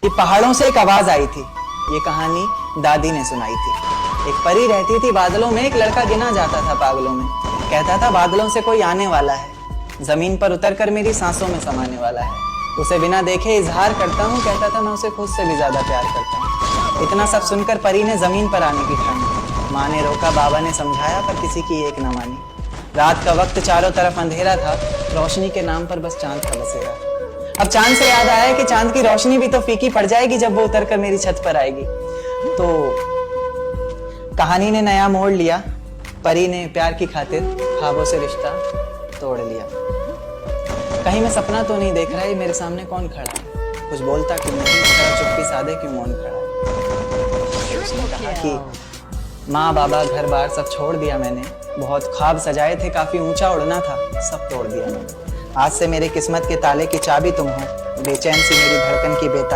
कि पहाड़ों से एक आवाज आई थी। ये कहानी दादी ने सुनाई थी। एक परी रहती थी बादलों में, एक लड़का गिना जाता था पागलों में। कहता था बादलों से कोई आने वाला है, जमीन पर उतरकर मेरी सांसों में समाने वाला है। उसे बिना देखे इजहार करता हूँ, कहता था मैं उसे खुद से भी ज्यादा प्यार करता हूँ। इतना सब सुनकर परी ने जमीन पर आने की ठानी। माँ ने रोका, बाबा ने समझाया, पर किसी की एक न मानी। रात का वक्त चारों तरफ अंधेरा था, रोशनी के नाम पर बस चांद का बसेरा। अब चांद से याद आया कि चांद की रोशनी भी तो फीकी पड़ जाएगी जब वो उतरकर मेरी छत पर आएगी। तो कहानी ने नया मोड़ लिया। परी ने प्यार की खातिर ख्वाबों से रिश्ता तोड़ लिया। कहीं मैं सपना तो नहीं देख रहा, ये मेरे सामने कौन खड़ा है? कुछ बोलता क्यों नहीं, तेरा चुप्पी साधे क्यों मौन खड़ा है? उसने कहा कि माँ बाबा घर बार सब छोड़ दिया मैंने, बहुत ख्वाब सजाए थे, काफी ऊंचा उड़ना था, सब तोड़ दिया मैंने। आज से मेरी किस्मत के ताले की चाबी तुम हो, बेचैन सी मेरी धड़कन की बेताब